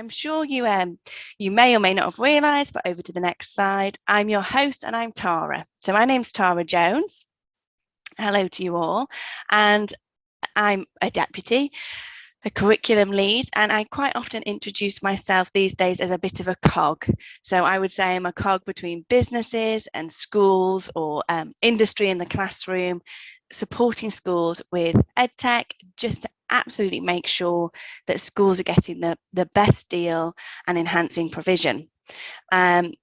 I'm sure you may or may not have realised, but over to the next slide. I'm your host and I'm Tara. So my name's Tara Jones. Hello to you all. And I'm a deputy, a curriculum lead, and I quite often introduce myself these days as a bit of a cog. So I would say I'm a cog between businesses and schools, or industry in the classroom, supporting schools with EdTech, just to absolutely make sure that schools are getting the best deal and enhancing provision. And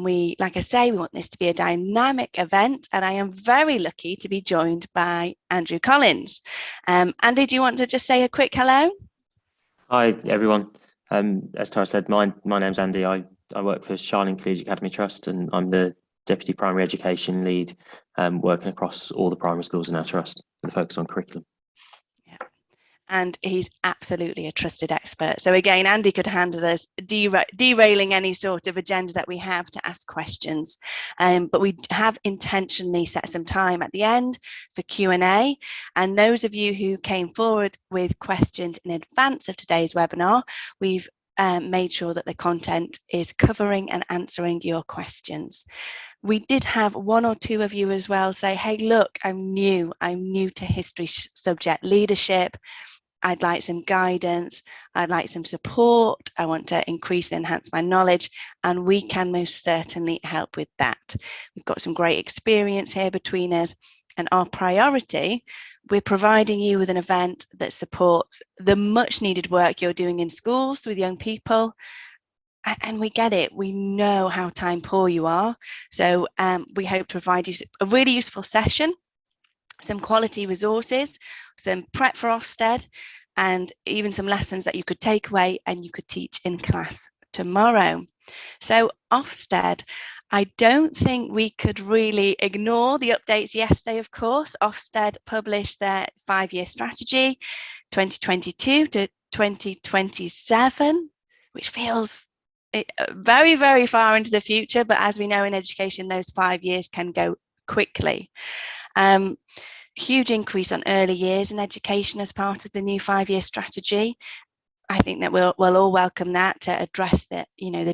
we, like I say, we want this to be a dynamic event, and I am very lucky to be joined by Andrew Collins. Andy, do you want to just say a quick hello? Hi, everyone. As Tara said, my name's Andy. I work for Shining Collegiate Academy Trust, and I'm the Deputy Primary Education Lead, working across all the primary schools in our trust with a focus on curriculum. And he's absolutely a trusted expert. So again, Andy could handle us derailing any sort of agenda that we have to ask questions. But we have intentionally set some time at the end for Q&A. And those of you who came forward with questions in advance of today's webinar, we've made sure that the content is covering and answering your questions. We did have one or two of you as well say, hey, look, I'm new to history subject leadership. I'd like some guidance, I'd like some support, I want to increase and enhance my knowledge, and we can most certainly help with that. We've got some great experience here between us, and our priority, we're providing you with an event that supports the much needed work you're doing in schools with young people. And we get it, we know how time poor you are, so we hope to provide you a really useful session, some quality resources, some prep for Offstead, and even some lessons that you could take away and you could teach in class tomorrow. So Offstead, I don't think we could really ignore the updates yesterday, of course. Offstead published their 5-year strategy, 2022 to 2027, which feels very, very far into the future, but as we know in education, those 5 years can go quickly. Huge increase on early years in education as part of the new 5-year strategy. I think that we'll all welcome that to address the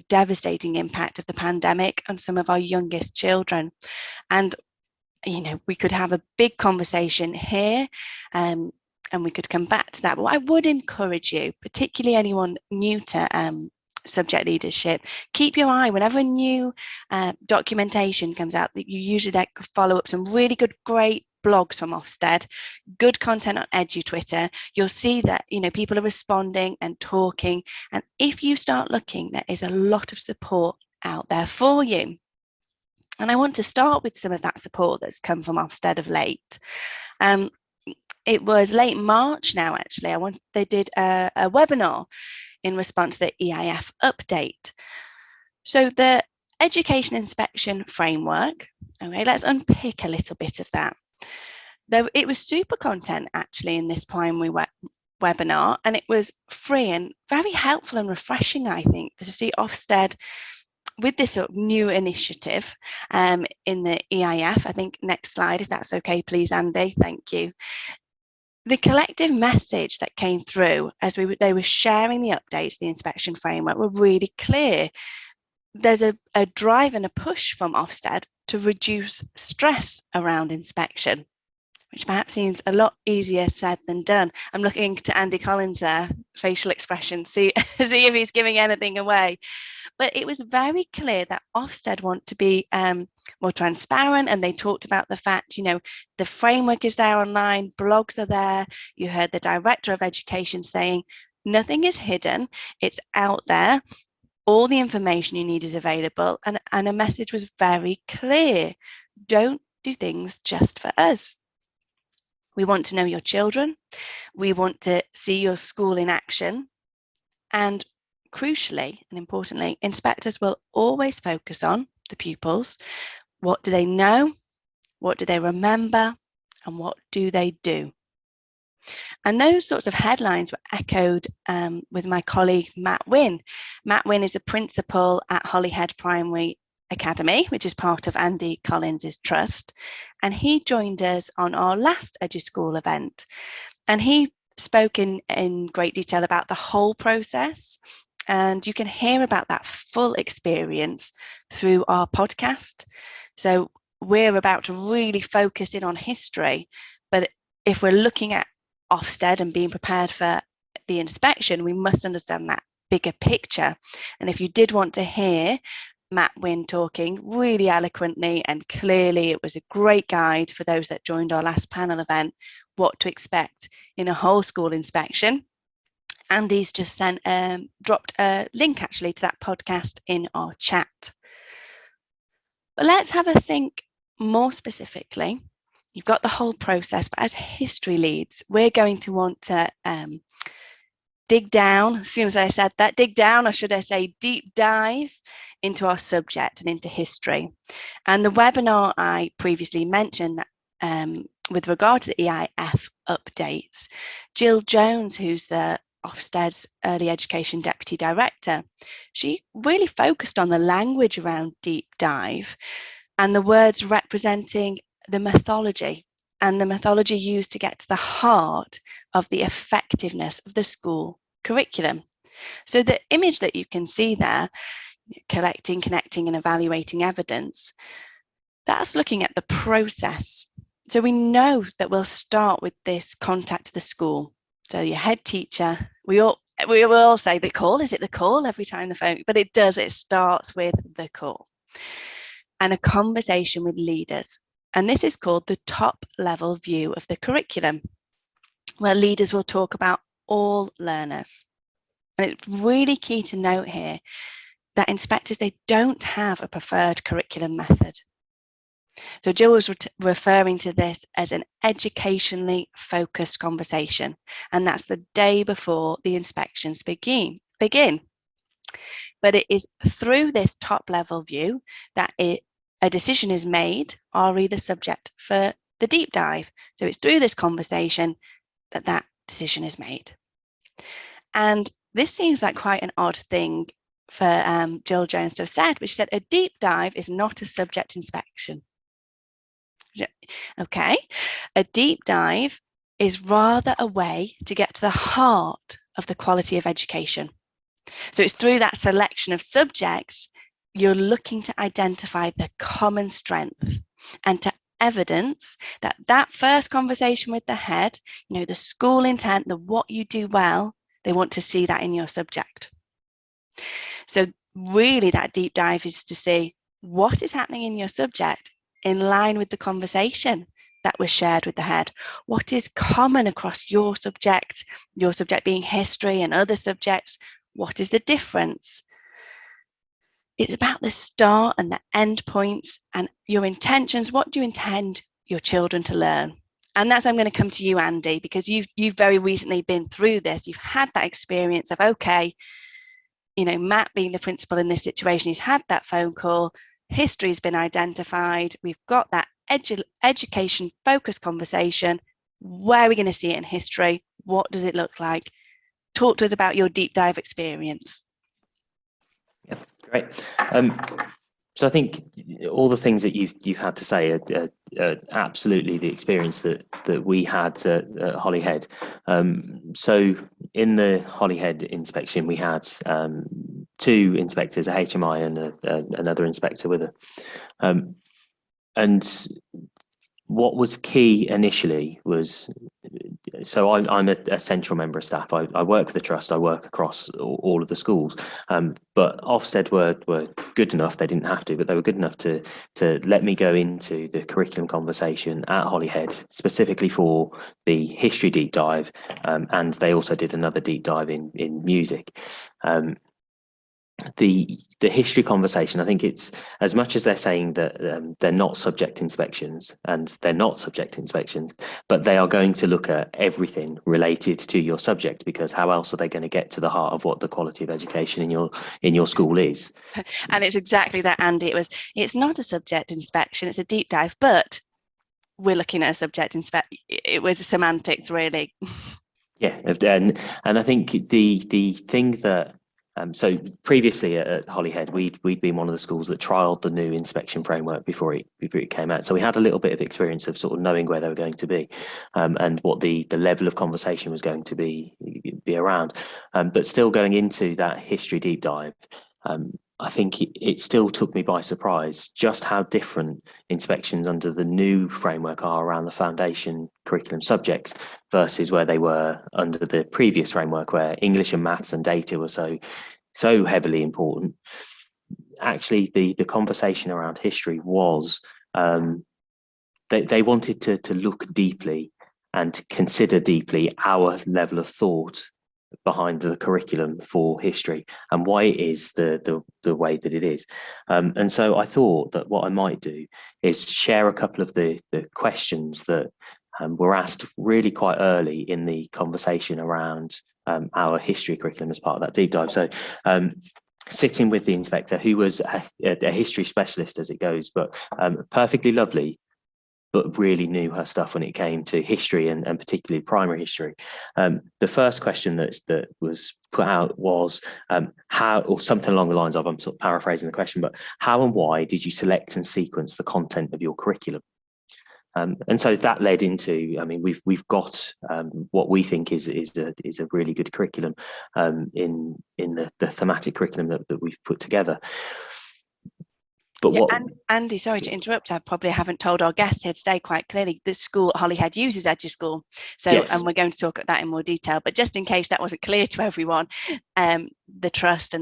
devastating impact of the pandemic on some of our youngest children. And we could have a big conversation here, and we could come back to that. But I would encourage you, particularly anyone new to subject leadership, keep your eye whenever a new documentation comes out, that you usually follow up some really great blogs from Ofsted, good content on Edu Twitter. You'll see that people are responding and talking, and if you start looking, there is a lot of support out there for you. And I want to start with some of that support that's come from Ofsted of late. It was late March now, actually. They did a webinar in response to the EIF update. So the Education Inspection Framework, okay, let's unpick a little bit of that. Though it was super content actually in this primary webinar, and it was free and very helpful and refreshing, I think, to see Ofsted with this sort of new initiative in the EIF. I think next slide, if that's okay, please, Andy. Thank you. The collective message that came through as they were sharing the updates, the inspection framework, were really clear. There's a drive and a push from Ofsted to reduce stress around inspection, which perhaps seems a lot easier said than done. I'm looking to Andy Collins there, facial expression, see if he's giving anything away. But it was very clear that Ofsted want to be more transparent, and they talked about the fact, the framework is there online, blogs are there. You heard the Director of Education saying, nothing is hidden, it's out there. All the information you need is available, and a message was very clear. Don't do things just for us. We want to know your children. We want to see your school in action. And crucially and importantly, inspectors will always focus on the pupils. What do they know? What do they remember? And what do they do? And those sorts of headlines were echoed with my colleague, Matt Wynne. Matt Wynne is a principal at Holyhead Primary Academy, which is part of Andy Collins's trust. And he joined us on our last eduu.schoool event. And he spoke in great detail about the whole process And you can hear about that full experience through our podcast. So we're about to really focus in on history, but if we're looking at Ofsted and being prepared for the inspection, we must understand that bigger picture. And if you did want to hear Matt Wynne talking really eloquently and clearly, it was a great guide for those that joined our last panel event, what to expect in a whole school inspection. Andy's just dropped a link actually to that podcast in our chat. But let's have a think more specifically. You've got the whole process, but as history leads, we're going to want to dig down, as soon as I said that, dig down, or should I say deep dive into our subject and into history. And the webinar I previously mentioned that with regard to the EIF updates, Jill Jones, who's the Ofsted's Early Education Deputy Director, she really focused on the language around deep dive and the words representing the methodology and the methodology used to get to the heart of the effectiveness of the school curriculum. So the image that you can see there, collecting, connecting and evaluating evidence, that's looking at the process. So we know that we'll start with this contact to the school. So your head teacher, we will all say the call, is it the call every time the phone, but it starts with the call. And a conversation with leaders. And this is called the top level view of the curriculum, where leaders will talk about all learners. And it's really key to note here that inspectors, they don't have a preferred curriculum method. So Jill was referring to this as an educationally focused conversation, and that's the day before the inspections begin. But it is through this top level view that a decision is made, re the subject for the deep dive. So it's through this conversation that that decision is made. And this seems like quite an odd thing for Jill Jones to have said, but she said a deep dive is not a subject inspection. Okay, a deep dive is rather a way to get to the heart of the quality of education. So it's through that selection of subjects, you're looking to identify the common strength and to evidence that that first conversation with the head, you know, the school intent, the what you do well, they want to see that in your subject. So really that deep dive is to see what is happening in your subject in line with the conversation that was shared with the head. What is common across your subject being history and other subjects? What is the difference? It's about the start and the end points and your intentions. What do you intend your children to learn? And that's, I'm going to come to you, Andy, because you've very recently been through this. You've had that experience of, okay, you know, Matt being the principal in this situation, he's had that phone call, history's been identified, we've got that education focused conversation. Where are we going to see it in history? What does it look like? Talk to us about your deep dive experience. Yeah, great. So I think all the things that you've had to say are absolutely the experience that we had at Holyhead. So in the Holyhead inspection, we had two inspectors, a HMI and another inspector with her. And what was key initially was, so I'm a central member of staff. I work for the trust. I work across all of the schools. But Ofsted were good enough. They didn't have to, but they were good enough to let me go into the curriculum conversation at Holyhead specifically for the history deep dive, and they also did another deep dive in music. The history conversation, I think it's, as much as they're saying that they're not subject inspections, and they're not subject inspections, but they are going to look at everything related to your subject, because how else are they going to get to the heart of what the quality of education in your school is? And it's exactly that, Andy. It's not a subject inspection, it's a deep dive, but we're looking at a subject inspection. It was semantics, really. Yeah, and I think the thing that So previously at Holyhead, we'd been one of the schools that trialled the new inspection framework before it came out. So we had a little bit of experience of sort of knowing where they were going to be, and what the level of conversation was going to be around. But still going into that history deep dive, I think it still took me by surprise just how different inspections under the new framework are around the foundation curriculum subjects versus where they were under the previous framework, where English and maths and data were so heavily important. Actually, the conversation around history was they wanted to look deeply and consider deeply our level of thought behind the curriculum for history and why it is the way that it is. And so I thought that what I might do is share a couple of the questions that were asked really quite early in the conversation around our history curriculum as part of that deep dive. So sitting with the inspector, who was a history specialist as it goes, but perfectly lovely, but really knew her stuff when it came to history and particularly primary history. The first question that was put out was how, or something along the lines of, I'm sort of paraphrasing the question, but how and why did you select and sequence the content of your curriculum? And so that led into, I mean, we've got what we think is a really good curriculum in the thematic curriculum that we've put together. But yeah, and Andy, sorry to interrupt, I probably haven't told our guests here today quite clearly, the school at Holyhead uses eduu.school. So, yes. And we're going to talk about that in more detail, but just in case that wasn't clear to everyone, the trust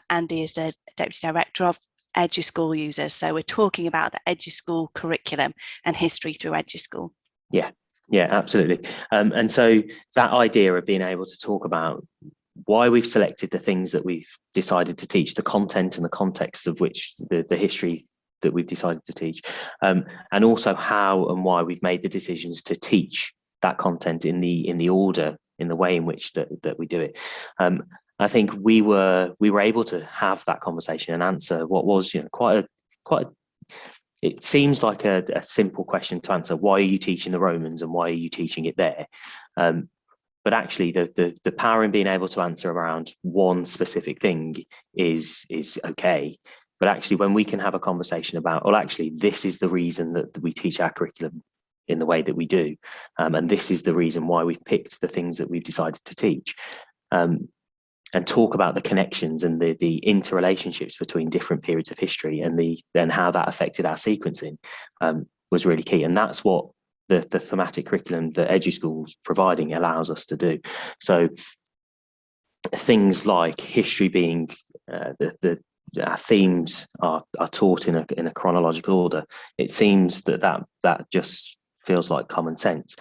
Andy is the Deputy Director of eduu.school users. So we're talking about the eduu.school curriculum and history through eduu.school. Yeah, absolutely. And so that idea of being able to talk about why we've selected the things that we've decided to teach, the content and the context of which the history that we've decided to teach, and also how and why we've made the decisions to teach that content in the order, in the way in which that we do it. I think we were able to have that conversation and answer what was, quite a it seems like a simple question to answer. Why are you teaching the Romans and why are you teaching it there? But actually, the power in being able to answer around one specific thing is okay. But actually, when we can have a conversation about, well, actually, this is the reason that we teach our curriculum in the way that we do, and this is the reason why we've picked the things that we've decided to teach, and talk about the connections and the interrelationships between different periods of history and how that affected our sequencing was really key. And that's what the thematic curriculum that eduu.school's providing allows us to do. So things like history being our themes are taught in a chronological order. It seems that just feels like common sense.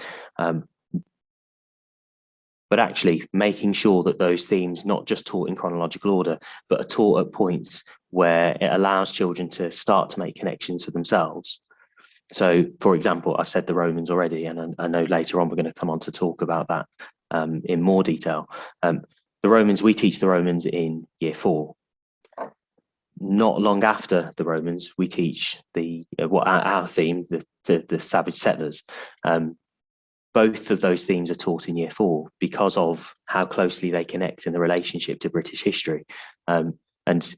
But actually making sure that those themes not just taught in chronological order, but are taught at points where it allows children to start to make connections for themselves. So, for example, I've said the Romans already, and I know later on we're going to come on to talk about that in more detail. The Romans, we teach the Romans in year 4. Not long after the Romans, we teach our theme, the savage settlers. Both of those themes are taught in year 4 because of how closely they connect in the relationship to British history. And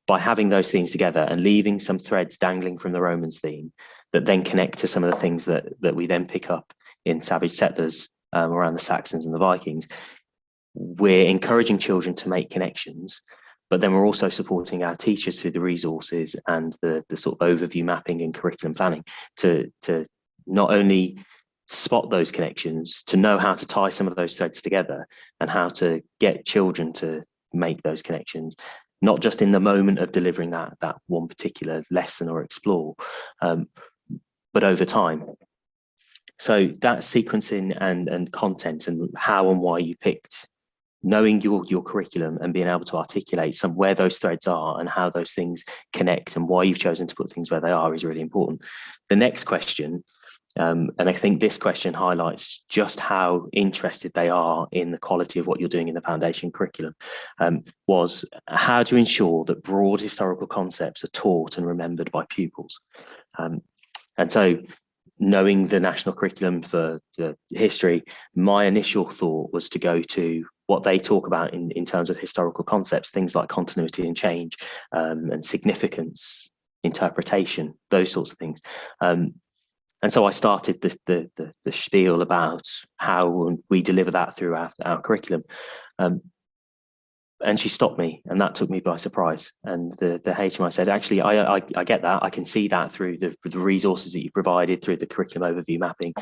by having those themes together and leaving some threads dangling from the Romans theme that then connect to some of the things that we then pick up in savage settlers around the Saxons and the Vikings, we're encouraging children to make connections, but then we're also supporting our teachers through the resources and the sort of overview mapping and curriculum planning to not only spot those connections, to know how to tie some of those threads together and how to get children to make those connections, not just in the moment of delivering that one particular lesson or explore, but over time. So that sequencing and content and how and why you picked, knowing your curriculum and being able to articulate where those threads are and how those things connect and why you've chosen to put things where they are is really important. The next question, and I think this question highlights just how interested they are in the quality of what you're doing in the foundation curriculum, was how to ensure that broad historical concepts are taught and remembered by pupils. And so knowing the national curriculum for the history, my initial thought was to go to what they talk about in terms of historical concepts, things like continuity and change, and significance, interpretation, those sorts of things. And so I started the spiel about how we deliver that through our curriculum. And she stopped me, and that took me by surprise. And the HMI said, actually, I get that. I can see that through the resources that you provided, through the curriculum overview mapping.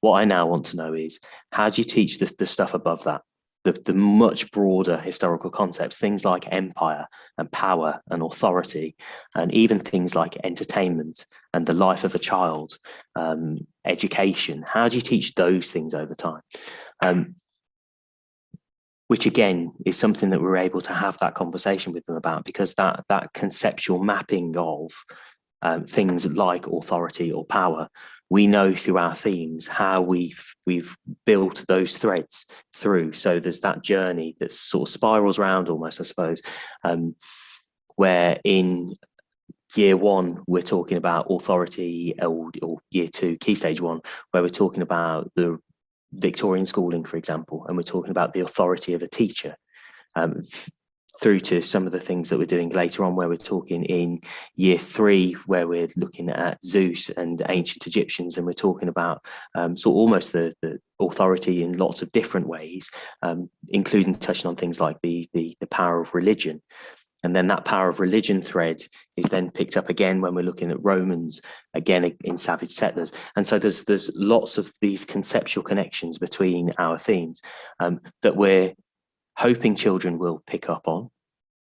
What I now want to know is, how do you teach the stuff above that? The much broader historical concepts, things like empire and power and authority, and even things like entertainment and the life of a child, education. How do you teach those things over time? Which again is something that we're able to have that conversation with them about, because that conceptual mapping of things like authority or power, we know through our themes how we've built those threads through. So there's that journey that sort of spirals around almost, I suppose, where in year one we're talking about authority, or year two, key stage one, where we're talking about the Victorian schooling, for example, and we're talking about the authority of a teacher, through to some of the things that we're doing later on, where we're talking in year three, where we're looking at Zeus and ancient Egyptians, and we're talking about so almost the authority in lots of different ways, including touching on things like the power of religion. And then that power of religion thread is then picked up again when we're looking at Romans, again in Savage Settlers. And so there's lots of these conceptual connections between our themes that we're hoping children will pick up on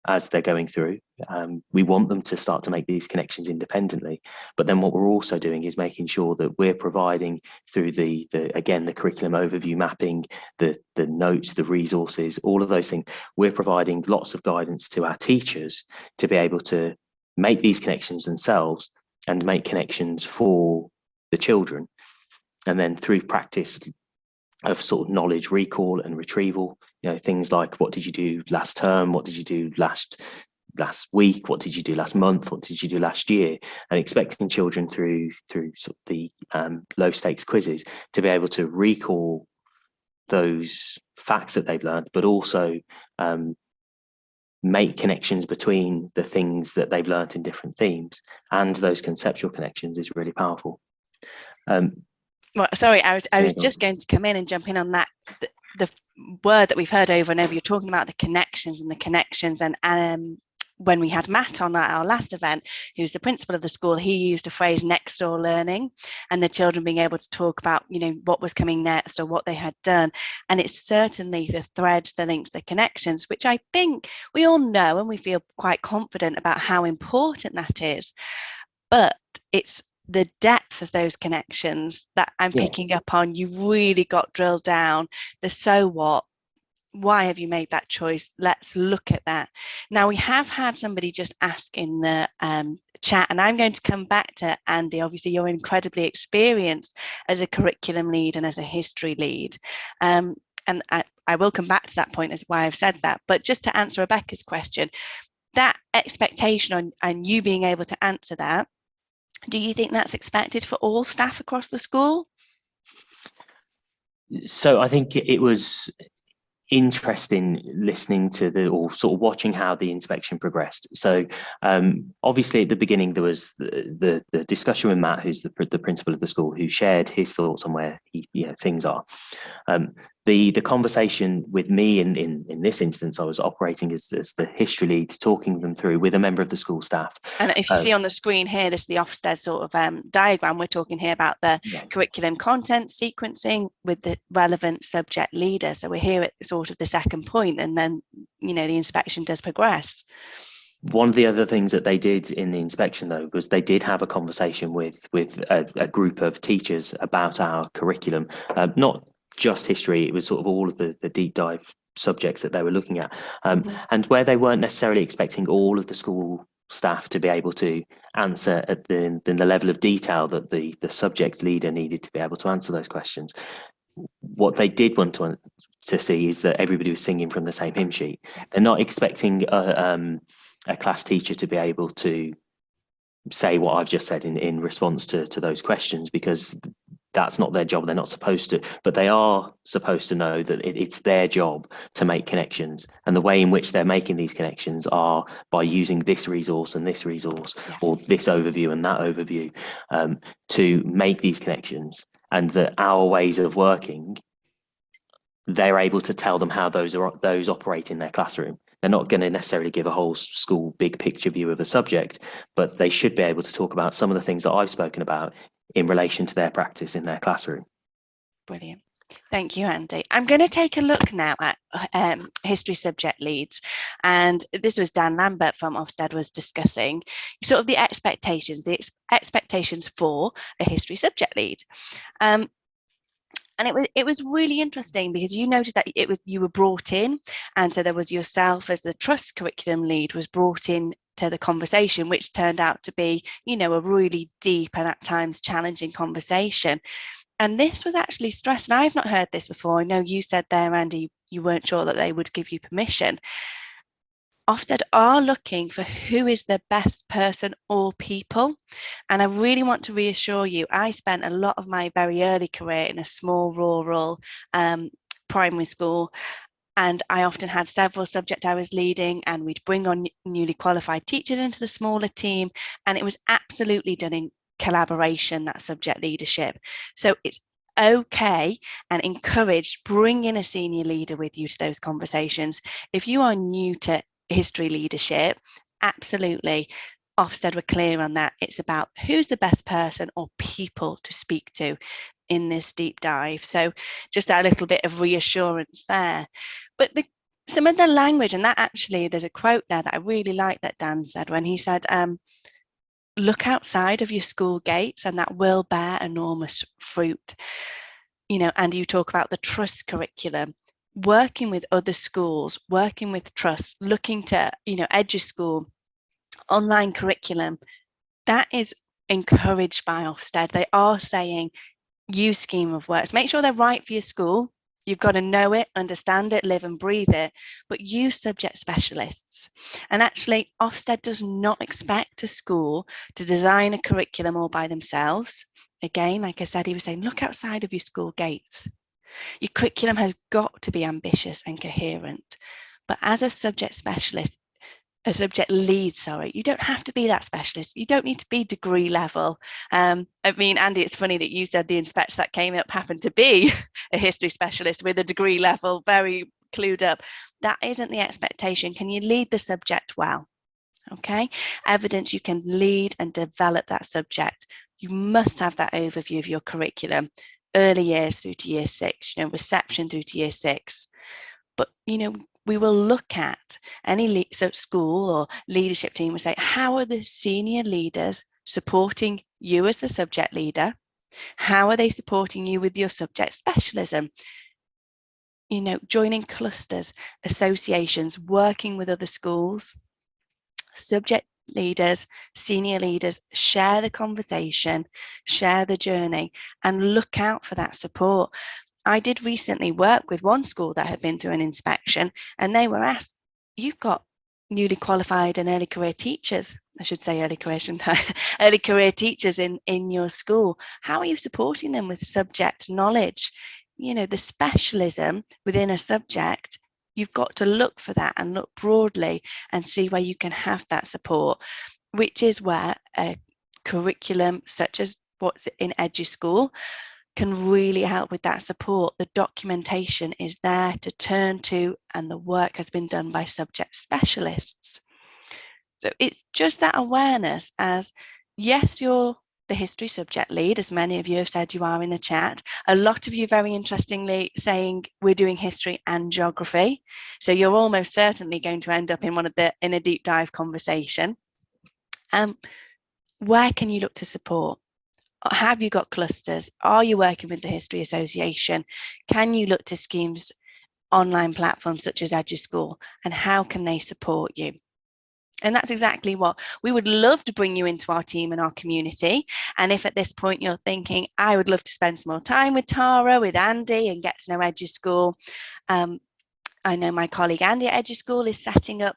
as they're going through. We want them to start to make these connections independently. But then what we're also doing is making sure that we're providing through the curriculum overview mapping, the notes, the resources, all of those things, we're providing lots of guidance to our teachers to be able to make these connections themselves and make connections for the children. And then through practice of sort of knowledge recall and retrieval, things like, what did you do last term? What did you do last week? What did you do last month? What did you do last year? And expecting children through sort of the low stakes quizzes to be able to recall those facts that they've learned, but also make connections between the things that they've learned in different themes, and those conceptual connections is really powerful. Well, sorry, I was just going to come in and jump in on that. The word that we've heard over and over, you're talking about the connections, and when we had Matt on our last event, who's the principal of the school, he used a phrase, next door learning, and the children being able to talk about, what was coming next or what they had done. And it's certainly the threads, the links, the connections, which I think we all know and we feel quite confident about how important that is. But it's the depth of those connections that I'm picking up on. You really got drilled down. The so what, why have you made that choice? Let's look at that. Now, we have had somebody just ask in the chat, and I'm going to come back to Andy. Obviously, you're incredibly experienced as a curriculum lead and as a history lead. And I will come back to that point as why I've said that. But just to answer Rebecca's question, that expectation on you being able to answer that, do you think that's expected for all staff across the school? So I think it was interesting listening to or sort of watching how the inspection progressed. So obviously at the beginning there was the discussion with Matt, who's the principal of the school, who shared his thoughts on where things are. The conversation with me in this instance, I was operating as the history lead, talking them through with a member of the school staff. And if you see on the screen here, this is the Offstead sort of diagram. We're talking here about the curriculum content sequencing with the relevant subject leader. So we're here at sort of the second point, and then the inspection does progress. One of the other things that they did in the inspection, though, was they did have a conversation with a group of teachers about our curriculum, not just history. It was sort of all of the deep dive subjects that they were looking at, and where they weren't necessarily expecting all of the school staff to be able to answer at the level of detail that the subject leader needed to be able to answer those questions. What they did want to see is that everybody was singing from the same hymn sheet. They're not expecting a class teacher to be able to say what I've just said in response to those questions, because that's not their job. They're not supposed to, but they are supposed to know that it's their job to make connections. And the way in which they're making these connections are by using this resource and this resource, or this overview and that overview, to make these connections. And that our ways of working, they're able to tell them how those operate in their classroom. They're not going to necessarily give a whole school big picture view of a subject, but they should be able to talk about some of the things that I've spoken about in relation to their practice in their classroom. Brilliant. Thank you, Andy. I'm going to take a look now at history subject leads. And this was Dan Lambert from Offstead was discussing sort of the expectations for a history subject lead. And it was really interesting because you noted that you were brought in, and so there was yourself as the trust curriculum lead was brought in to the conversation, which turned out to be, you know, a really deep and at times challenging conversation. And this was actually stressed, and I've not heard this before. I know you said there, Andy, you weren't sure that they would give you permission. Ofsted are looking for who is the best person or people. And I really want to reassure you, I spent a lot of my very early career in a small rural primary school. And I often had several subjects I was leading, and we'd bring on newly qualified teachers into the smaller team. And it was absolutely done in collaboration, that subject leadership. So it's okay and encouraged, bring in a senior leader with you to those conversations. If you are new to history leadership, absolutely, Ofsted were clear on that. It's about who's the best person or people to speak to in this deep dive. So just that little bit of reassurance there. But some of the language, and that actually, there's a quote there that I really like that Dan said when he said, look outside of your school gates and that will bear enormous fruit. You know, and you talk about the trust curriculum, working with other schools, working with trusts, looking to, you know, eduu.schoool, online curriculum, that is encouraged by Ofsted. They are saying, use scheme of works, make sure they're right for your school. You've got to know it, understand it, live and breathe it, but use subject specialists. And actually, Ofsted does not expect a school to design a curriculum all by themselves. Again, like I said, he was saying, look outside of your school gates. Your curriculum has got to be ambitious and coherent. But as a subject specialist, a subject lead, sorry, you don't have to be that specialist. You don't need to be degree level. I mean, Andy, it's funny that you said the inspector that came up happened to be a history specialist with a degree level, very clued up. That isn't the expectation. Can you lead the subject well? Okay, evidence you can lead and develop that subject. You must have that overview of your curriculum, early years through to year 6, you know, reception through to year 6. But, you know, we will look at any school or leadership team will say, how are the senior leaders supporting you as the subject leader? How are they supporting you with your subject specialism? You know, joining clusters, associations, working with other schools. Subject leaders, senior leaders, share the conversation, share the journey, and look out for that support. I did recently work with one school that had been through an inspection, and they were asked, you've got newly qualified and early career teachers, I should say early career, shouldn't I? Early career teachers in your school. How are you supporting them with subject knowledge? You know, the specialism within a subject, you've got to look for that and look broadly and see where you can have that support, which is where a curriculum such as what's in eduu.schoool can really help with that support. The documentation is there to turn to, and the work has been done by subject specialists. So it's just that awareness as, yes, you're the history subject lead, as many of you have said you are in the chat. A lot of you very interestingly saying we're doing history and geography. So you're almost certainly going to end up in in a deep dive conversation. Where can you look to support? Have you got clusters? Are you working with the History Association? Can you look to schemes, online platforms such as eduu.schoool, and how can they support you? And that's exactly what we would love to bring you into our team and our community. And if at this point you're thinking, I would love to spend some more time with Tara, with Andy, and get to know eduu.schoool, I know my colleague Andy at eduu.schoool is setting up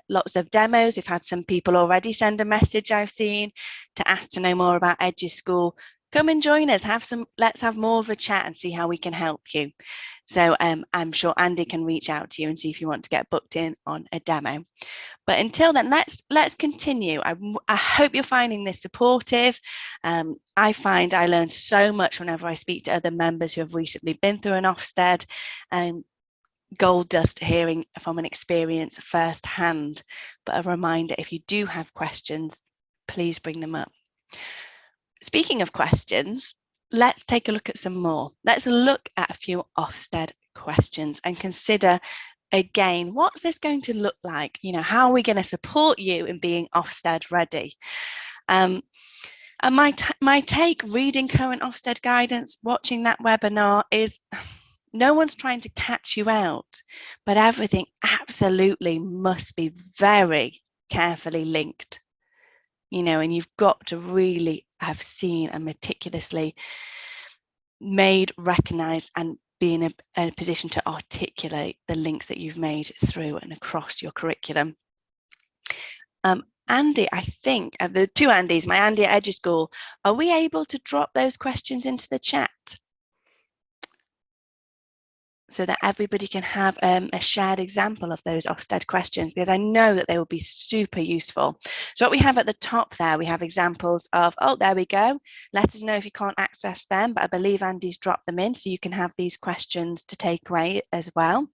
lots of demos. We've had some people already send a message I've seen to ask to know more about eduu.schoool. come and join us. Let's have more of a chat and see how we can help you. So I'm sure Andy can reach out to you and see if you want to get booked in on a demo. But until then, let's continue. I hope you're finding this supportive. I find I learn so much whenever I speak to other members who have recently been through an Ofsted. Gold dust hearing from an experience firsthand. But a reminder, if you do have questions, please bring them up. Speaking of questions, let's take a look at some more. Let's look at a few Offstead questions and consider again, what's this going to look like? You know, how are we going to support you in being Offstead ready? And my take, reading current Offstead guidance, watching that webinar, is no one's trying to catch you out, but everything absolutely must be very carefully linked. You know, and you've got to really have seen and meticulously made, recognized, and be in a position to articulate the links that you've made through and across your curriculum. Andy, I think, the two Andys, my Andy at eduu.school, are we able to drop those questions into the chat so that everybody can have a shared example of those Offstead questions, because I know that they will be super useful. So what we have at the top there, we have examples of, oh, there we go. Let us know if you can't access them, but I believe Andy's dropped them in, so you can have these questions to take away as well.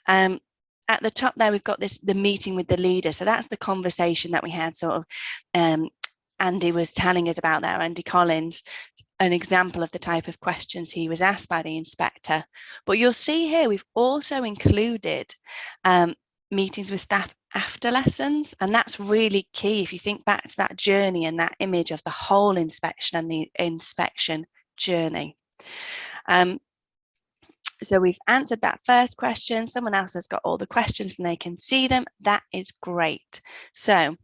At the top there, we've got the meeting with the leader. So that's the conversation that we had, sort of, Andy was telling us about there, Andy Collins, an example of the type of questions he was asked by the inspector. But you'll see here, we've also included meetings with staff after lessons, and that's really key. If you think back to that journey and that image of the whole inspection and the inspection journey. So we've answered that first question. Someone else has got all the questions and they can see them. That is great. So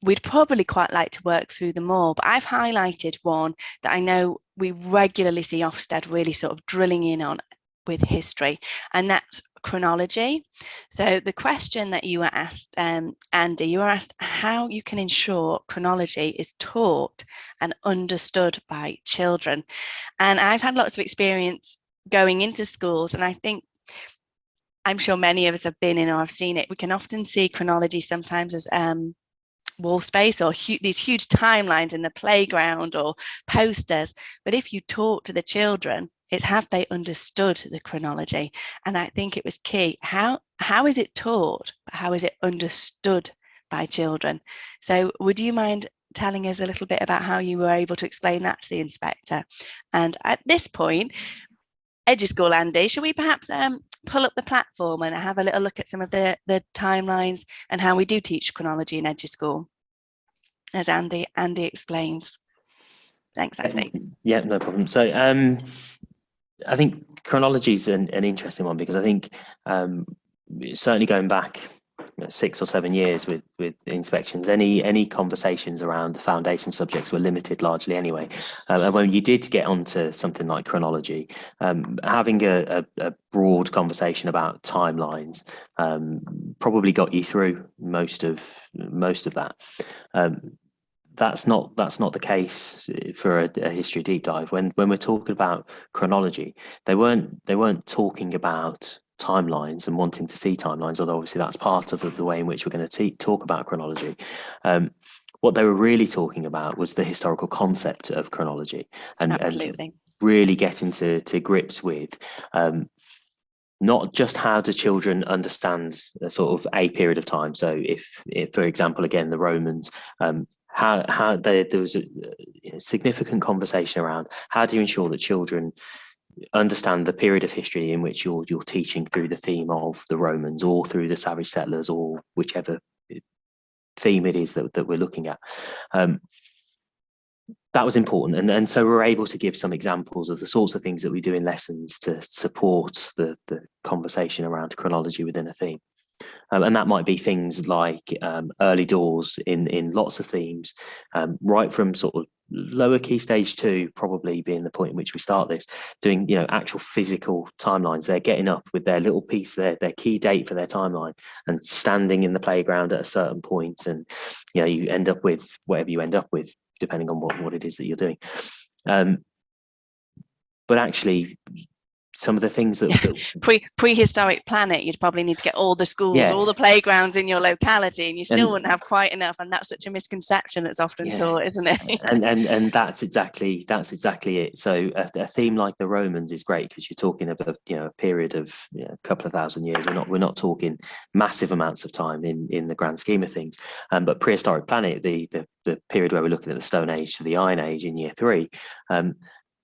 we'd probably quite like to work through them all, but I've highlighted one that I know we regularly see Ofsted really sort of drilling in on with history, and that's chronology. So the question that you were asked, Andy, you were asked how you can ensure chronology is taught and understood by children. And I've had lots of experience going into schools, and I think I'm sure many of us have been in or have seen it. We can often see chronology sometimes as wall space or these huge timelines in the playground or posters, but if you talk to the children, it's have they understood the chronology. And I think it was key. How is it taught, but how is it understood by children? So would you mind telling us a little bit about how you were able to explain that to the inspector? And at this point, eduu.school, Andy, shall we perhaps pull up the platform and have a little look at some of the timelines and how we do teach chronology in eduu.school, as Andy explains. Thanks, Andy. Yeah, no problem. So I think chronology is an interesting one, because I think certainly going back 6 or 7 years with inspections, any conversations around the foundation subjects were limited largely anyway. And when you did get onto something like chronology, having a broad conversation about timelines probably got you through most of that. That's not the case for a history deep dive. When we're talking about chronology, they weren't talking about timelines and wanting to see timelines, although obviously that's part of the way in which we're going to talk about chronology. What they were really talking about was the historical concept of chronology, and really getting to grips with not just how do children understand a sort of a period of time. So if for example, again, the Romans, how there was a significant conversation around how do you ensure that children understand the period of history in which you're teaching through the theme of the Romans or through the savage settlers or whichever theme it is that we're looking at. That was important, and so we're able to give some examples of the sorts of things that we do in lessons to support the conversation around chronology within a theme. And that might be things like early doors in lots of themes, right from sort of lower key stage 2 probably being the point in which we start this, doing actual physical timelines. They're getting up with their little piece, their key date for their timeline, and standing in the playground at a certain point, and you end up with whatever you end up with depending on what it is that you're doing. But actually, some of the things that prehistoric planet, you'd probably need to get all the schools, all the playgrounds in your locality, and you still wouldn't have quite enough. And that's such a misconception that's often taught, isn't it? and that's exactly it. So a theme like the Romans is great because you're talking of a period of a couple of thousand years. We're not talking massive amounts of time in the grand scheme of things. But prehistoric planet, the period where we're looking at the Stone Age to the Iron Age in year 3,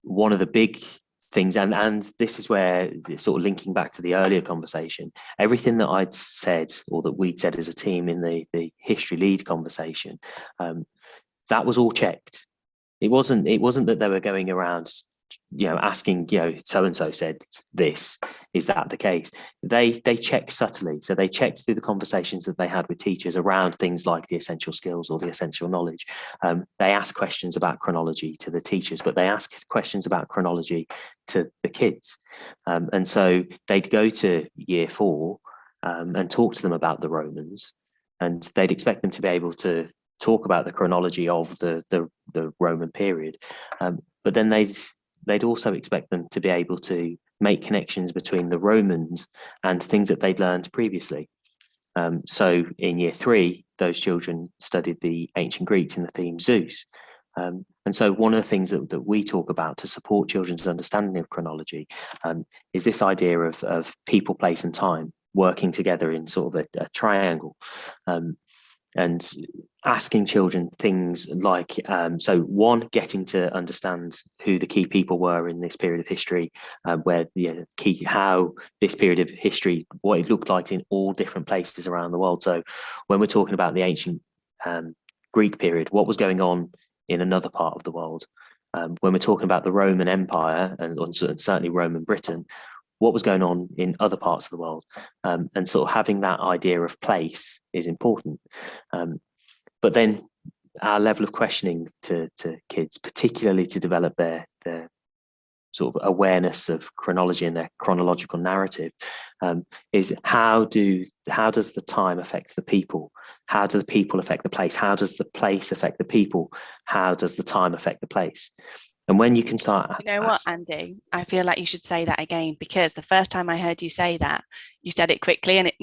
one of the big things, and this is where sort of linking back to the earlier conversation, everything that I'd said or that we'd said as a team in the history lead conversation, that was all checked. It wasn't that they were going around asking, so and so said this, is that the case? They checked subtly. So they checked through the conversations that they had with teachers around things like the essential skills or the essential knowledge. They asked questions about chronology to the teachers, but they asked questions about chronology to the kids. And so they'd go to year 4 and talk to them about the Romans, and they'd expect them to be able to talk about the chronology of the Roman period. But then they'd also expect them to be able to make connections between the Romans and things that they'd learned previously. So in year 3, those children studied the ancient Greeks in the theme Zeus. And so one of the things that we talk about to support children's understanding of chronology is this idea of people, place and time working together in sort of a triangle. And asking children things like, so one, getting to understand who the key people were in this period of history, where how this period of history, what it looked like in all different places around the world. So when we're talking about the ancient Greek period, what was going on in another part of the world? When we're talking about the Roman Empire and certainly Roman Britain, what was going on in other parts of the world, and sort of having that idea of place is important. But then our level of questioning to kids, particularly to develop their sort of awareness of chronology and their chronological narrative, is how does the time affect the people? How do the people affect the place? How does the place affect the people? How does the time affect the place? And when you can start... You know what, Andy? I feel like you should say that again, because the first time I heard you say that, you said it quickly and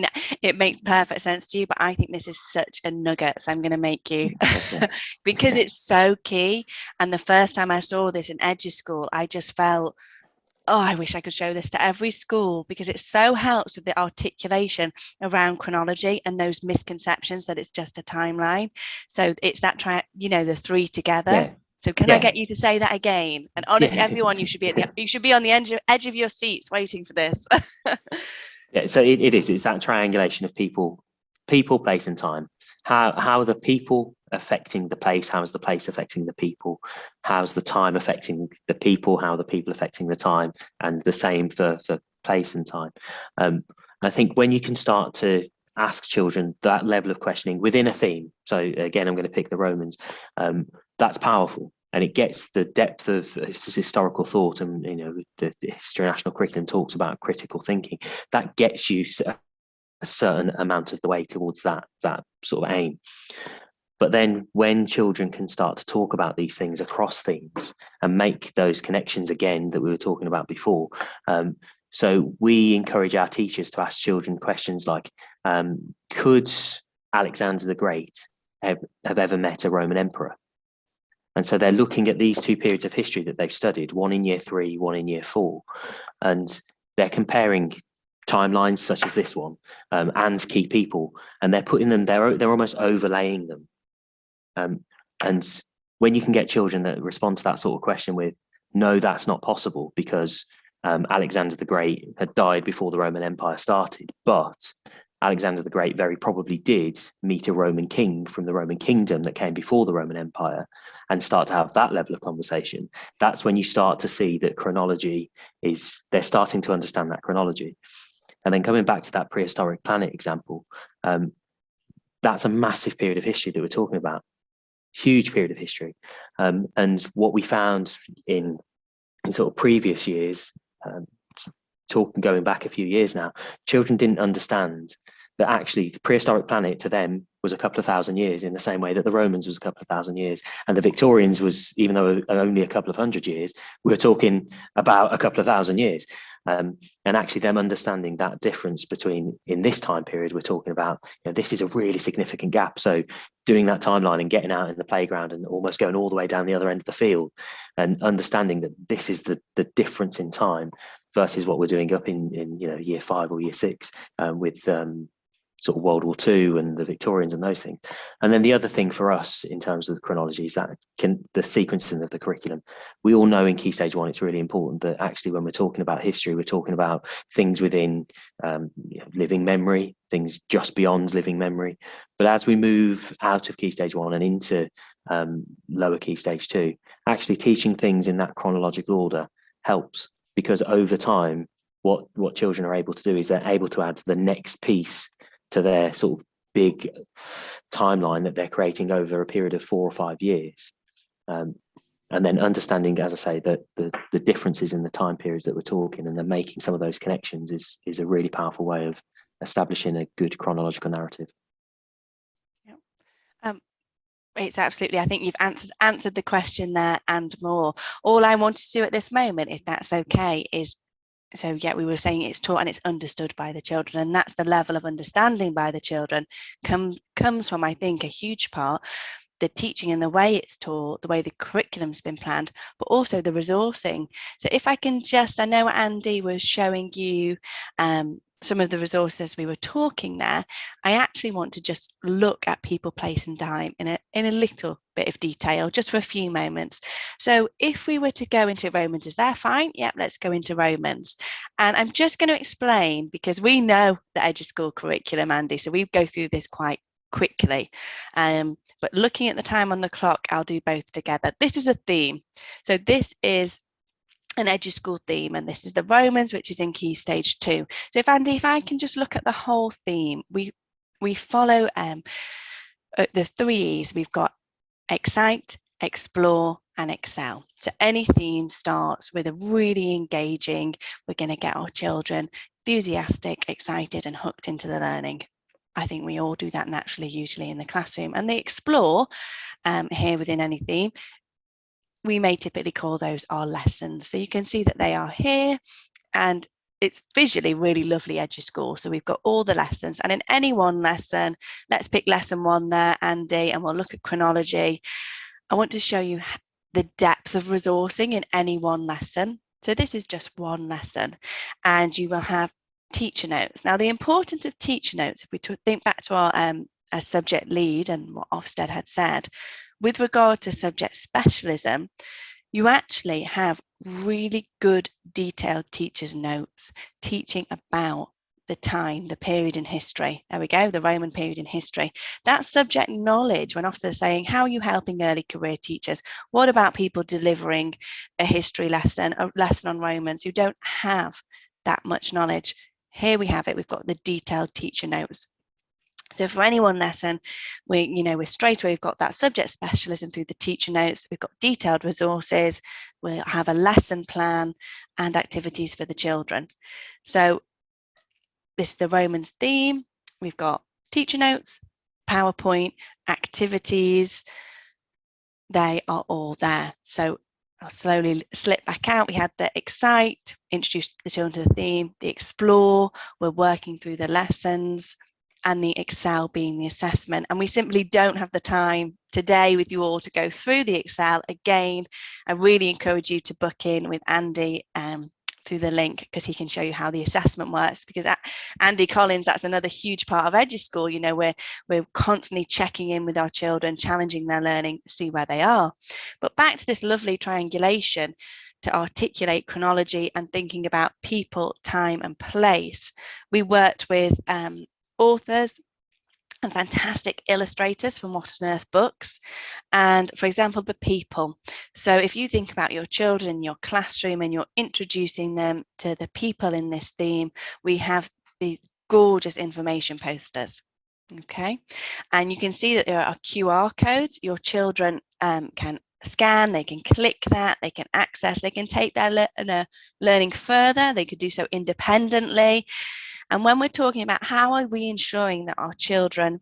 it makes perfect sense to you, but I think this is such a nugget, so I'm going to make you, because it's so key. And the first time I saw this in eduu.schoool, I just felt, oh, I wish I could show this to every school, because it so helps with the articulation around chronology and those misconceptions that it's just a timeline. So it's that the 3 together. Yeah. So can I get you to say that again? And honestly, everyone, you should be on the edge of your seats waiting for this. Yeah, so it's that triangulation of people, place and time. How are the people affecting the place? How is the place affecting the people? How's the time affecting the people? How are the people affecting the time? And the same for place and time. I think when you can start to ask children that level of questioning within a theme. So again, I'm going to pick the Romans. That's powerful, and it gets the depth of historical thought. And the History National Curriculum talks about critical thinking. That gets you a certain amount of the way towards that sort of aim. But then when children can start to talk about these things across themes and make those connections again that we were talking about before, so we encourage our teachers to ask children questions like, could Alexander the Great have ever met a Roman emperor? And so they're looking at these 2 periods of history that they've studied, one in year 3, one in year 4, and they're comparing timelines such as this one, and key people, and they're putting them, they're almost overlaying them. And when you can get children that respond to that sort of question with, no, that's not possible, because Alexander the Great had died before the Roman Empire started, but Alexander the Great very probably did meet a Roman king from the Roman kingdom that came before the Roman Empire, and start to have that level of conversation. That's when you start to see that chronology they're starting to understand that chronology. And then coming back to that prehistoric planet example, that's a massive period of history that we're talking about, huge period of history. And what we found in sort of previous years, going back a few years now, children didn't understand that actually the prehistoric planet to them was a couple of thousand years, in the same way that the Romans was a couple of thousand years, and the Victorians was, even though only a couple of hundred years, we were talking about a couple of thousand years. And actually them understanding that difference between, in this time period, we're talking about, this is a really significant gap. So doing that timeline and getting out in the playground and almost going all the way down the other end of the field, and understanding that this is the difference in time versus what we're doing up in year 5 or year 6 with sort of World War II and the Victorians and those things. And then the other thing for us in terms of the chronology is that the sequencing of the curriculum. We all know in Key Stage 1 it's really important that actually when we're talking about history, we're talking about things within living memory, things just beyond living memory. But as we move out of Key Stage 1 and into lower Key Stage 2, actually teaching things in that chronological order helps, because over time, what children are able to do is they're able to add the next piece to their sort of big timeline that they're creating over a period of 4 or 5 years. And then understanding, as I say, that the differences in the time periods that we're talking, and then making some of those connections is a really powerful way of establishing a good chronological narrative. Yeah. It's absolutely, I think you've answered the question there and more. All I want to do at this moment, if that's okay, is, so yeah, we were saying it's taught and it's understood by the children, and that's the level of understanding by the children comes from, I think, a huge part, the teaching and the way it's taught, the way the curriculum's been planned, but also the resourcing. So if I can just, I know Andy was showing you some of the resources we were talking there. I actually want to just look at people, place and time in a little bit of detail, just for a few moments. So if we were to go into Romans, is that fine? Yep, let's go into Romans. And I'm just going to explain, because we know the eduu.schoool curriculum, Andy, so we go through this quite quickly. But looking at the time on the clock, I'll do both together. This is a theme. So this is an eduu.schoool theme, and this is the Romans, which is in Key Stage 2. So if Andy, if I can just look at the whole theme, we follow the 3 E's. We've got excite, explore and excel. So any theme starts with a really engaging, we're going to get our children enthusiastic, excited and hooked into the learning. I think we all do that naturally, usually in the classroom. And the explore here within any theme, we may typically call those our lessons. So you can see that they are here, and it's visually really lovely eduu.schoool. So we've got all the lessons, and in any one lesson, let's pick lesson 1 there, Andy, and we'll look at chronology. I want to show you the depth of resourcing in any one lesson. So this is just one lesson, and you will have teacher notes. Now, the importance of teacher notes, if we think back to our subject lead and what Offstead had said, with regard to subject specialism, you actually have really good detailed teacher's notes teaching about the time, the period in history. There we go, the Roman period in history. That subject knowledge, when Ofsted is saying, how are you helping early career teachers? What about people delivering a history lesson, a lesson on Romans who don't have that much knowledge? Here we have it, we've got the detailed teacher notes. So for any one lesson, we're straight away, we've got that subject specialism through the teacher notes, we've got detailed resources, we'll have a lesson plan and activities for the children. So this is the Romans theme, we've got teacher notes, PowerPoint, activities, they are all there. So I'll slowly slip back out. We had the excite, introduce the children to the theme, the explore, we're working through the lessons, and the excel being the assessment. And we simply don't have the time today with you all to go through the excel. Again, I really encourage you to book in with Andy through the link, because he can show you how the assessment works, because Andy Collins, that's another huge part of eduu.schoool. We're constantly checking in with our children, challenging their learning, see where they are. But back to this lovely triangulation to articulate chronology and thinking about people, time and place. We worked with authors and fantastic illustrators from What on Earth books, and for example the people. So if you think about your children in your classroom and you're introducing them to the people in this theme, we have these gorgeous information posters. Okay, and you can see that there are QR codes. Your children can scan, they can click that, they can access, they can take their learning further, they could do so independently. And when we're talking about how are we ensuring that our children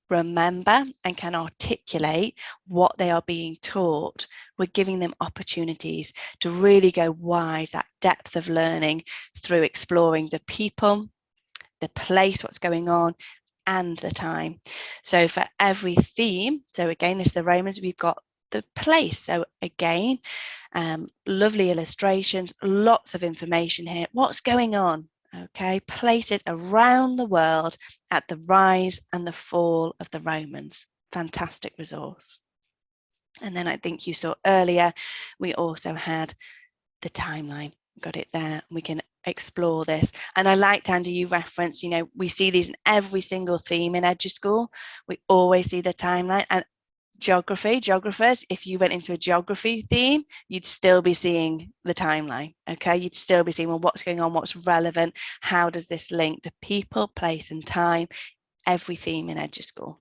remember and can articulate what they are being taught, we're giving them opportunities to really go wide, that depth of learning through exploring the people, the place, what's going on, and the time. So for every theme, so again, this is the Romans, we've got the place. So again, lovely illustrations, lots of information here. What's going on? Okay, places around the world at the rise and the fall of the Romans. Fantastic resource. And then I think you saw earlier, we also had the timeline. Got it there. We can explore this. And I liked, Andy, you referenced, you know, we see these in every single theme in eduu.school. We always see the timeline. And geographers, if you went into a geography theme, you'd still be seeing the timeline. Okay, you'd still be seeing, well, what's going on, what's relevant, how does this link to people, place, and time, every theme in eduu.school.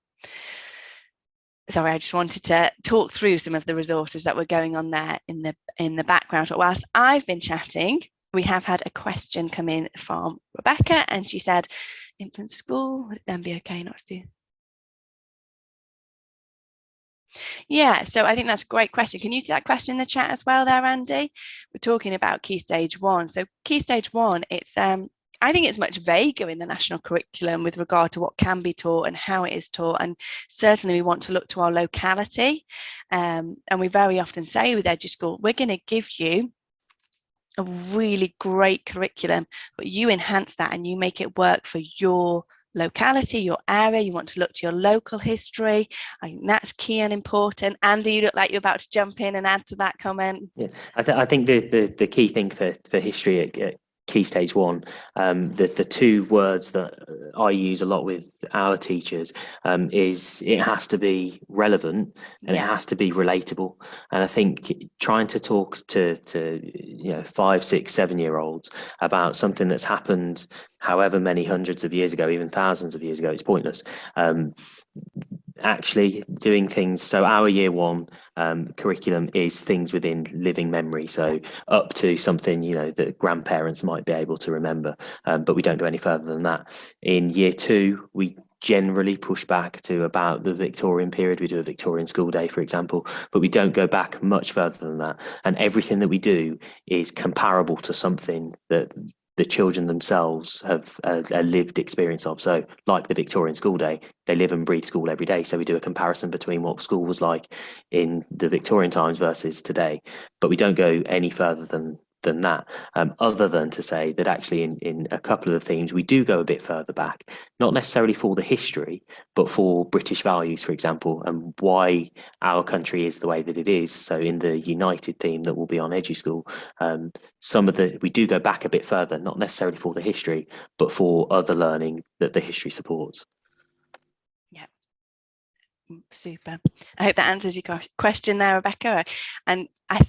Sorry, I just wanted to talk through some of the resources that were going on there in the background. But whilst I've been chatting, we have had a question come in from Rebecca, and she said, infant school, would it then be okay not to do? Yeah, so I think that's a great question. Can you see that question in the chat as well there, Andy? We're talking about Key Stage 1. So Key Stage 1, it's I think it's much vaguer in the national curriculum with regard to what can be taught and how it is taught. And certainly we want to look to our locality. And we very often say with eduu.school, we're going to give you a really great curriculum, but you enhance that and you make it work for your locality, your area. You want to look to your local history. I think that's key and important. Andy, you look like you're about to jump in and add to that comment. Yeah, I think the key thing for history at Key Stage 1, the two words that I use a lot with our teachers is it has to be relevant and it has to be relatable. And I think trying to talk to 5, 6, 7-year-olds about something that's happened however many hundreds of years ago, even thousands of years ago, it's pointless. Actually doing things, so our year 1 curriculum is things within living memory, so up to something that grandparents might be able to remember, but we don't go any further than that. In year 2 we generally push back to about the Victorian period. We do a Victorian school day, for example, but we don't go back much further than that, and everything that we do is comparable to something that the children themselves have a lived experience of. So like the Victorian school day, they live and breathe school every day. So we do a comparison between what school was like in the Victorian times versus today, but we don't go any further than that, other than to say that actually in a couple of the themes we do go a bit further back, not necessarily for the history, but for British values, for example, and why our country is the way that it is. So in the United theme that will be on eduu.school, we do go back a bit further, not necessarily for the history, but for other learning that the history supports. Yeah, super. I hope that answers your question there, Rebecca. And I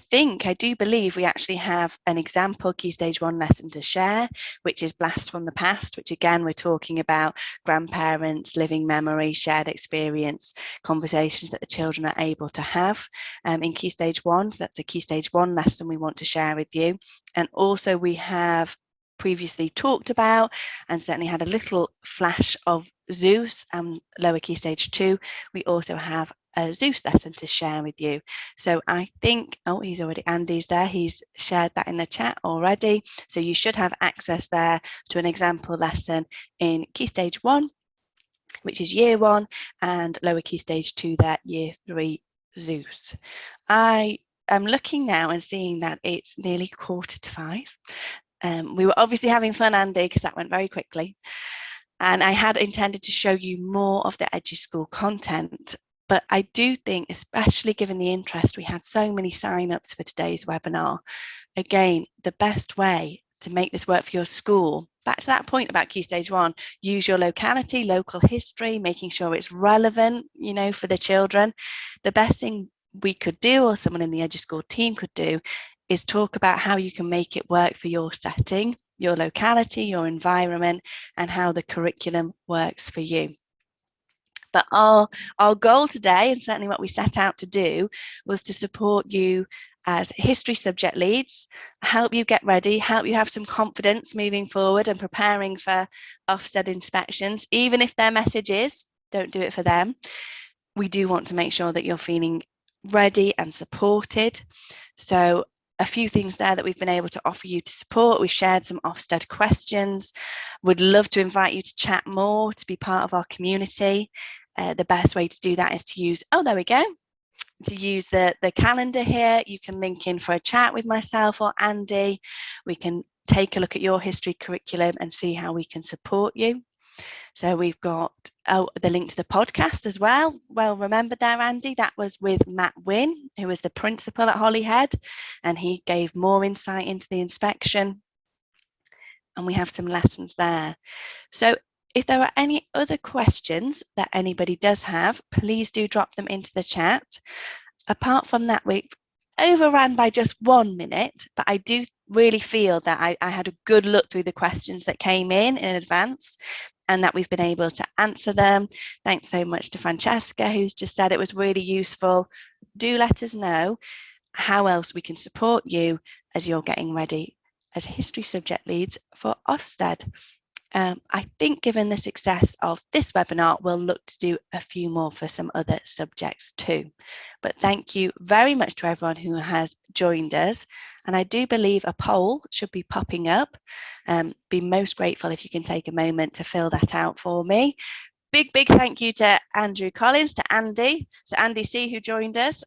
do believe we actually have an example Key Stage 1 lesson to share, which is Blast from the Past, which again, we're talking about grandparents, living memory, shared experience, conversations that the children are able to have in Key Stage 1. So that's a Key Stage 1 lesson we want to share with you. And also we have previously talked about and certainly had a little flash of Zeus and lower Key Stage 2. We also have a Zeus lesson to share with you. So I think, Andy's there, he's shared that in the chat already. So you should have access there to an example lesson in Key Stage 1, which is year 1, and lower Key Stage 2 there, year 3 Zeus. I am looking now and seeing that it's nearly 4:45. We were obviously having fun, Andy, because that went very quickly. And I had intended to show you more of the eduu.school content, but I do think, especially given the interest, we had so many sign-ups for today's webinar. Again, the best way to make this work for your school, back to that point about Key Stage 1, use your locality, local history, making sure it's relevant, for the children. The best thing we could do, or someone in the eduu.school team could do, is talk about how you can make it work for your setting, your locality, your environment, and how the curriculum works for you. But our goal today, and certainly what we set out to do, was to support you as history subject leads, help you get ready, help you have some confidence moving forward and preparing for Ofsted inspections, even if their message is, don't do it for them. We do want to make sure that you're feeling ready and supported. So a few things there that we've been able to offer you to support. We've shared some Offstead questions. Would love to invite you to chat more, to be part of our community. The best way to do that is to use, oh, there we go, to use the calendar here. You can link in for a chat with myself or Andy. We can take a look at your history curriculum and see how we can support you. So we've got the link to the podcast as well. Well remembered there, Andy. That was with Matt Wynne, who was the principal at Holyhead, and he gave more insight into the inspection. And we have some lessons there. So if there are any other questions that anybody does have, please do drop them into the chat. Apart from that, we've overran by just 1 minute, but I do really feel that I had a good look through the questions that came in advance, and that we've been able to answer them. Thanks so much to Francesca, who's just said it was really useful. Do let us know how else we can support you as you're getting ready as history subject leads for Ofsted. I think given the success of this webinar, we'll look to do a few more for some other subjects too. But thank you very much to everyone who has joined us. And I do believe a poll should be popping up. Be most grateful if you can take a moment to fill that out for me. Big thank you to Andrew Collins, to Andy, to Andy C, who joined us.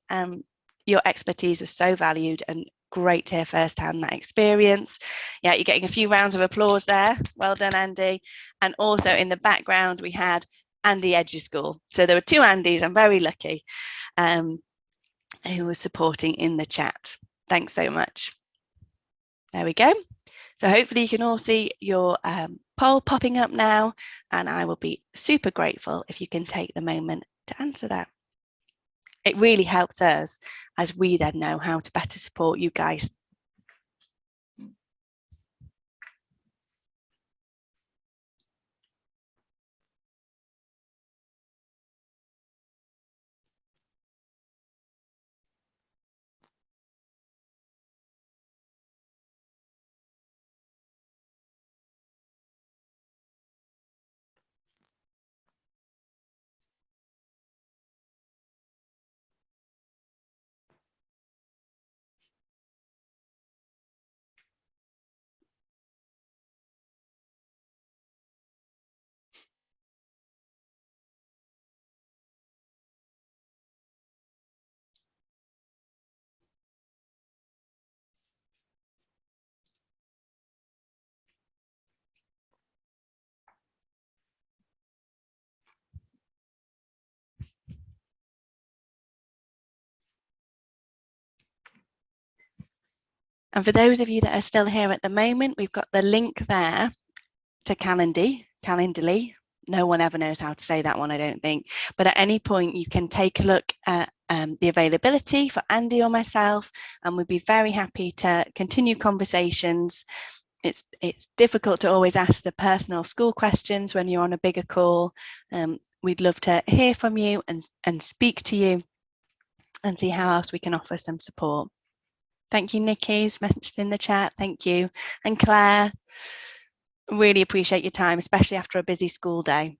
Your expertise was so valued and great to hear firsthand that experience. Yeah, you're getting a few rounds of applause there. Well done, Andy. And also in the background, we had Andy eduu.school. So there were two Andys, I'm very lucky, who was supporting in the chat. Thanks so much. There we go. So hopefully you can all see your poll popping up now, and I will be super grateful if you can take the moment to answer that. It really helps us as we then know how to better support you guys. And for those of you that are still here at the moment, we've got the link there to Calendly. No one ever knows how to say that one, I don't think. But at any point, you can take a look at the availability for Andy or myself, and we'd be very happy to continue conversations. It's difficult to always ask the personal school questions when you're on a bigger call. We'd love to hear from you and speak to you and see how else we can offer some support. Thank you, Nikki's mentioned in the chat. Thank you. And Claire, really appreciate your time, especially after a busy school day.